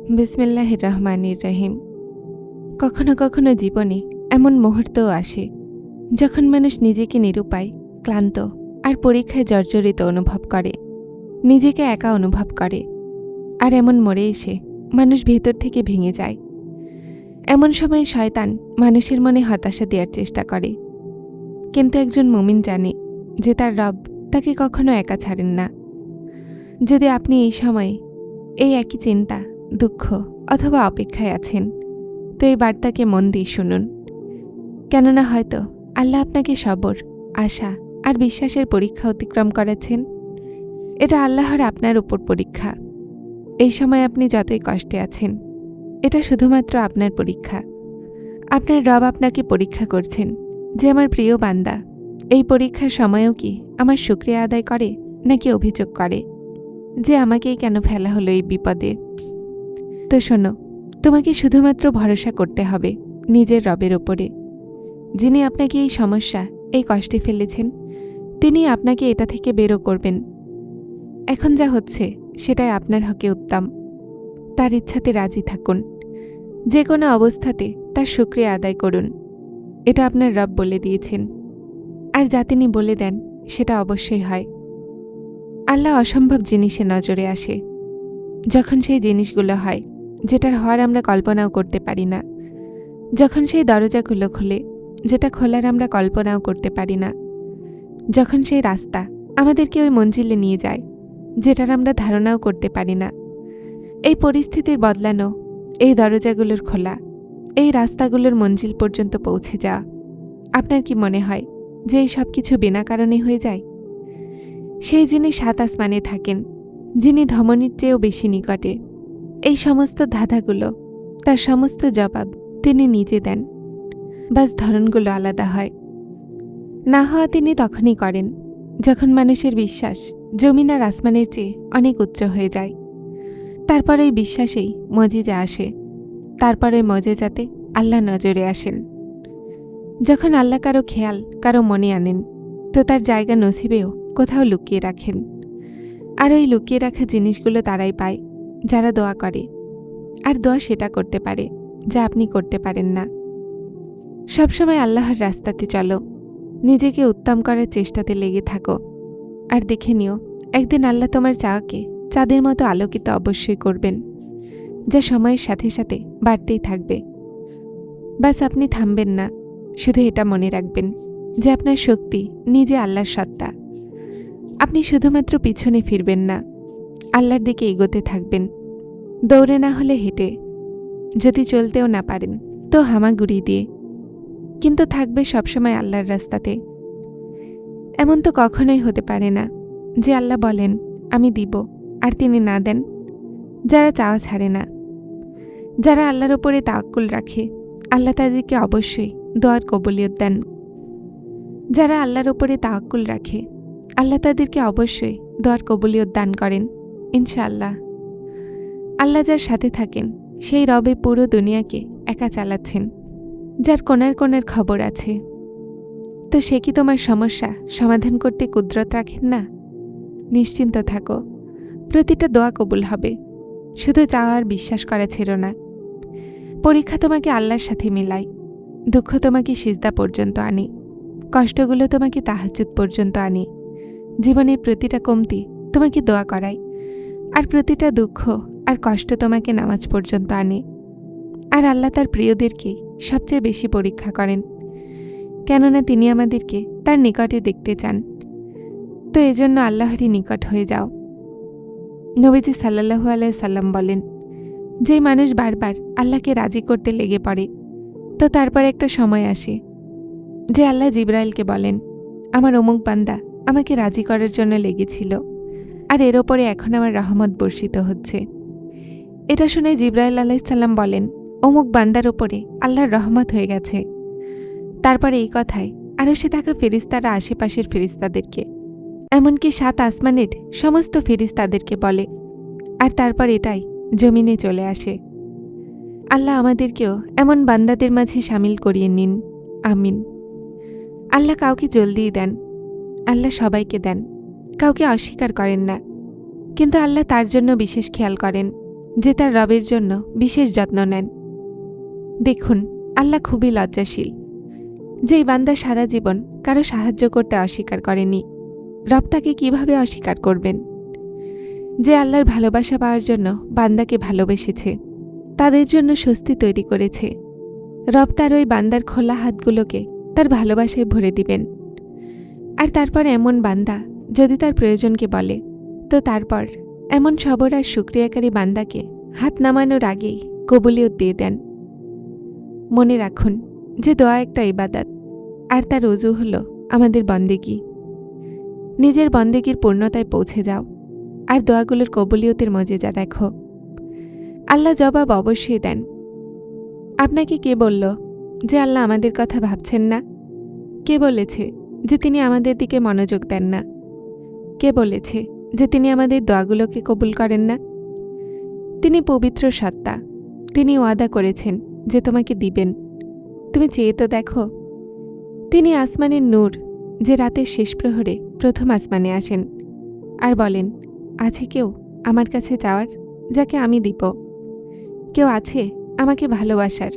বিসমিল্লাহির রহমানির রহিম। কখনো কখনো জীবনে এমন মুহূর্তও আসে যখন মানুষ নিজেকে নিরুপায়, ক্লান্ত আর পরীক্ষায় জর্জরিত অনুভব করে, নিজেকে একা অনুভব করে। আর এমন মোড়ে এসে মানুষ ভেতর থেকে ভেঙে যায়। এমন সময় শয়তান মানুষের মনে হতাশা দেওয়ার চেষ্টা করে, কিন্তু একজন মুমিন জানে যে তার রব তাকে কখনো একা ছাড়েন না। যদি আপনি এই সময়ে এই একই চিন্তা, দুঃখ অথবা অপেক্ষায় আছেন, তো এই বার্তাকে মন দিয়ে শুনুন। কেননা হয়তো আল্লাহ আপনাকে সবর, আশা আর বিশ্বাসের পরীক্ষা অতিক্রম করাচ্ছেন। এটা আল্লাহর আপনার উপর পরীক্ষা। এই সময় আপনি যতই কষ্টে আছেন, এটা শুধুমাত্র আপনার পরীক্ষা। আপনার রব আপনাকে পরীক্ষা করছেন যে আমার প্রিয় বান্দা এই পরীক্ষার সময়ও কি আমার শুকরিয়া আদায় করে নাকি অভিযোগ করে যে আমাকেই কেন ফেলা হলো এই বিপদে। তো শোনো, তোমাকে শুধুমাত্র ভরসা করতে হবে নিজের রবের ওপরে, যিনি আপনাকে এই সমস্যা, এই কষ্টে ফেলেছেন। তিনি আপনাকে এটা থেকে বেরো করবেন। এখন যা হচ্ছে সেটাই আপনার হকে উত্তম। তার ইচ্ছাতে রাজি থাকুন। যে কোনো অবস্থাতে তার শুকরিয়া আদায় করুন। এটা আপনার রব বলে দিয়েছেন, আর যা তিনি বলে দেন সেটা অবশ্যই হয়। আল্লাহ অসম্ভব জিনিসে নজরে আসে, যখন সেই জিনিসগুলো হয় যেটার হওয়ার আমরা কল্পনাও করতে পারি না, যখন সেই দরজাগুলো খোলে যেটা খোলার আমরা কল্পনাও করতে পারি না, যখন সেই রাস্তা আমাদেরকে ওই মঞ্জিলে নিয়ে যায় যেটার আমরা ধারণাও করতে পারি না। এই পরিস্থিতির বদলানো, এই দরজাগুলোর খোলা, এই রাস্তাগুলোর মঞ্জিল পর্যন্ত পৌঁছে যাওয়া, আপনার কি মনে হয় যে এই সব কিছু বিনা কারণে হয়ে যায়? সেই যিনি সাত আসমানে থাকেন, যিনি ধমনীর চেয়েও বেশি নিকটে, এই সমস্ত ধাঁধাগুলো, তার সমস্ত জবাব তিনি নিজে দেন। বাস ধরনগুলো আলাদা হয়। না হওয়া তিনি তখনই করেন যখন মানুষের বিশ্বাস জমিন আর আসমানের চেয়ে অনেক উচ্চ হয়ে যায়। তারপর এই বিশ্বাসেই মজিজা আসে। তারপর ওই মজেজাতে আল্লাহ নজরে আসেন। যখন আল্লাহ কারো খেয়াল কারো মনে আনেন, তো তার জায়গা নসিবেও কোথাও লুকিয়ে রাখেন। আর ওই লুকিয়ে রাখা জিনিসগুলো তারাই পায় যারা দোয়া করে। আর দোয়া সেটা করতে পারে যা আপনি করতে পারেন না। সবসময় আল্লাহর রাস্তাতে চলো, নিজেকে উত্তম করার চেষ্টাতে লেগে থাকো। আর দেখে নিও, একদিন আল্লাহ তোমার চাওয়াকে চাঁদের মতো আলোকিত অবশ্যই করবেন, যা সময়ের সাথে সাথে বাড়তেই থাকবে। বাস আপনি থামবেন না। শুধু এটা মনে রাখবেন যে আপনার শক্তি নিজে আল্লাহর সত্তা। আপনি শুধুমাত্র পিছনে ফিরবেন না, আল্লাহর দিকে এগোতে থাকবেন। দৌড়ে না হলে হেঁটে, যদি চলতেও না পারেন তো হামাগুড়ি দিয়ে, কিন্তু থাকবে সবসময় আল্লাহর রাস্তাতে। এমন তো কখনোই হতে পারে না যে আল্লাহ বলেন আমি দিব আর তিনি না দেন। যারা চাওয়া ছাড়ে না, যারা আল্লাহর ওপরে তাওয়াক্কুল রাখে, আল্লাহ তাদেরকে অবশ্যই দোয়ার কবুলিয়ত দেন। যারা আল্লাহর ওপরে তাওয়াক্কুল রাখে, আল্লাহ তাদেরকে অবশ্যই দোয়ার কবুলিয়ত দান করেন ইনশাআল্লাহ। আল্লাহ যার সাথে থাকেন, সেই রবে পুরো দুনিয়াকে একা চালাচ্ছেন, যার কোনার কোনার খবর আছে। তো সে কি তোমার সমস্যা সমাধান করতে কুদরত রাখেন না? নিশ্চিন্ত থাকো, প্রতিটা দোয়া কবুল হবে। শুধু চাওয়া আর বিশ্বাস করা ছিল না। পরীক্ষা তোমাকে আল্লাহর সাথে মেলায়, দুঃখ তোমাকে সিজদা পর্যন্ত আনে, কষ্টগুলো তোমাকে তাহাজ্জুদ পর্যন্ত আনে, জীবনের প্রতিটা কমতি তোমাকে দোয়া করায়, আর প্রতিটা দুঃখ আর কষ্ট তোমাকে নামাজ পর্যন্ত আনে। আর আল্লাহ তার প্রিয়দেরকেই সবচেয়ে বেশি পরীক্ষা করেন, কেননা তিনি আমাদেরকে তার নিকটে দেখতে চান। তো এজন্য আল্লাহরই নিকট হয়ে যাও। নবীজি সাল্লাল্লাহু আলাইহি সাল্লাম বলেন, যে মানুষ বারবার আল্লাহকে রাজি করতে লেগে পড়ে, তো তারপর একটা সময় আসে যে আল্লাহ জিবরাইলকে বলেন, আমার অমুক বান্দা আমাকে রাজি করার জন্য লেগেছিল, আর এর ওপরে এখন আমার রহমত বর্ষিত হচ্ছে। এটা শুনে জিবরাইল আলাইহিস সালাম বলেন, অমুক বান্দার ওপরে আল্লাহর রহমত হয়ে গেছে। তারপর এই কথায় আরও সে থাকা ফেরেশতারা আশেপাশের ফেরেশতাদেরকে, এমনকি সাত আসমানের সমস্ত ফেরেশতাদেরকে বলে। আর তারপর এটাই জমিনে চলে আসে। আল্লাহ আমাদেরকেও এমন বান্দাদের মাঝে শামিল করিয়ে নিন, আমিন। আল্লাহ কাউকে জলদিই দেন, আল্লাহ সবাইকে দেন, কাউকে অস্বীকার করেন না। কিন্তু আল্লাহ তার জন্য বিশেষ খেয়াল করেন যে তার রবের জন্য বিশেষ যত্ন নেন। দেখুন, আল্লাহ খুবই লজ্জাশীল। যেই বান্দা সারা জীবন কারো সাহায্য করতে অস্বীকার করেনি, রব তাকে কিভাবে অস্বীকার করবেন? যে আল্লাহর ভালোবাসা পাওয়ার জন্য বান্দাকে ভালোবেসেছে, তাদের জন্য স্বস্তি তৈরি করেছে, রব তার ওই বান্দার খোলা হাতগুলোকে তার ভালোবাসায় ভরে দিবেন। আর তারপর এমন বান্দা যদি তার প্রয়োজনকে বলে, তো তারপর এমন সবর আর শুকরিয়াকারী বান্দাকে হাত নামানোর আগেই কবুলিয়ত দিয়ে দেন। মনে রাখুন যে দোয়া একটা ইবাদত, আর তার অজু হলো আমাদের বন্দেগী। নিজের বন্দেগীর পূর্ণতায় পৌঁছে যাও আর দোয়াগুলোর কবুলিয়তের মজেজা দেখো। আল্লাহ জবাব অবশ্যই দেন। আপনাকে কে বলল যে আল্লাহ আমাদের কথা ভাবছেন না? কে বলেছে যে তিনি আমাদের দিকে মনোযোগ দেন না? কে বলেছে যে তিনি আমাদের দোয়াগুলোকে কবুল করেন না? তিনি পবিত্র সত্তা। তিনি ওয়াদা করেছেন যে তোমাকে দিবেন। তুমি চেয়ে তো দেখো। তিনি আসমানের নূর, যে রাতের শেষ প্রহরে প্রথম আসমানে আসেন আর বলেন, আছে কেউ আমার কাছে চাওয়ার, যাকে আমি দিব? কেউ আছে আমাকে ভালোবাসার,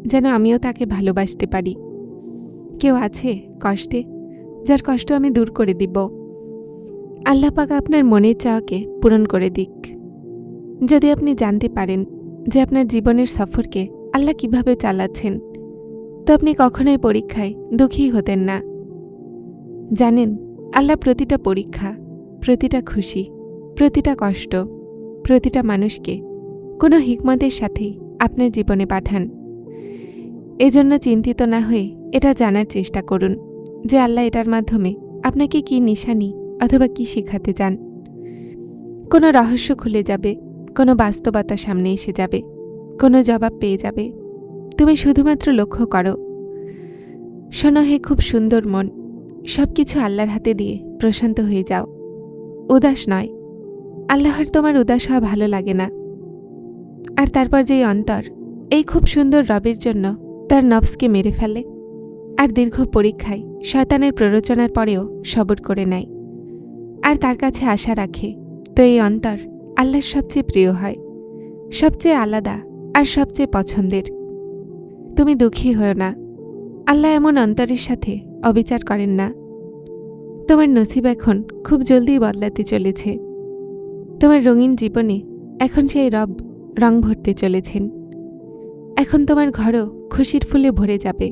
যেন আমিও তাকে ভালোবাসতে পারি? কেউ আছে কষ্টে, যার কষ্ট আমি দূর করে দিব? আল্লাহ পাক আপনার মনের চাওয়াকে পূরণ করে দিক। যদি আপনি জানতে পারেন যে আপনার জীবনের সফরকে আল্লাহ কিভাবে চালাচ্ছেন, তো আপনি কখনোই পরীক্ষায় দুঃখী হতেন না। জানেন, আল্লাহ প্রতিটা পরীক্ষা, প্রতিটা খুশি, প্রতিটা কষ্ট, প্রতিটা মানুষকে কোনো হিকমতের সাথেই আপনার জীবনে পাঠান। এজন্য চিন্তিত না হয়ে এটা জানার চেষ্টা করুন যে আল্লাহ এটার মাধ্যমে আপনাকে কি নিশানি অথবা কি শেখাতে চান। কোনো রহস্য খুলে যাবে, কোনো বাস্তবতা সামনে এসে যাবে, কোনো জবাব পেয়ে যাবে। তুমি শুধুমাত্র লক্ষ্য করো। শোনো হে খুব সুন্দর মন, সব কিছু আল্লাহর হাতে দিয়ে প্রশান্ত হয়ে যাও। উদাস নয়। আল্লাহর তোমার উদাস হওয়া ভালো লাগে না। আর তারপর যেই অন্তর এই খুব সুন্দর রবের জন্য তার নফসকে মেরে ফেলে আর দীর্ঘ পরীক্ষায় শয়তানের প্ররোচনার পরেও সবর করে নেয় আর তার কাছে আশা রাখে, তো এই অন্তর আল্লাহর সবচেয়ে প্রিয় হয়, সবচেয়ে আলাদা আর সবচেয়ে পছন্দের। তুমি দুঃখী হও না। আল্লাহ এমন অন্তরের সাথে অবিচার করেন না। তোমার নসিব এখন খুব জলদি বদলাতে চলেছে। তোমার রঙিন জীবনে এখন সেই রব রং ভরতে চলেছেন। এখন তোমার ঘরও খুশির ফুলে ভরে যাবে।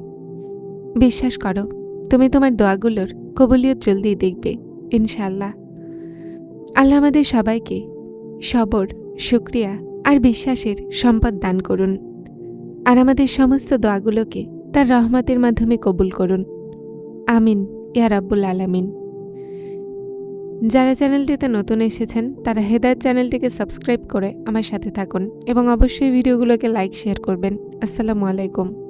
বিশ্বাস করো, তুমি তোমার দোয়াগুলোর কবুলিয়ত জলদি দেখবে ইনশাআল্লাহ। আল্লাহ আমাদের সবাইকে সবর, শুকরিয়া আর বিশ্বাসের সম্পদ দান করুন, আর আমাদের সমস্ত দোয়াগুলোকে তার রহমতের মাধ্যমে কবুল করুন। আমিন ইয়া রাব্বুল আলামিন। যারা চ্যানেলটিতে নতুন এসেছেন তারা হেদায়েত চ্যানেলটিকে সাবস্ক্রাইব করে আমার সাথে থাকুন এবং অবশ্যই ভিডিওগুলোকে লাইক শেয়ার করবেন। আসসালামু আলাইকুম।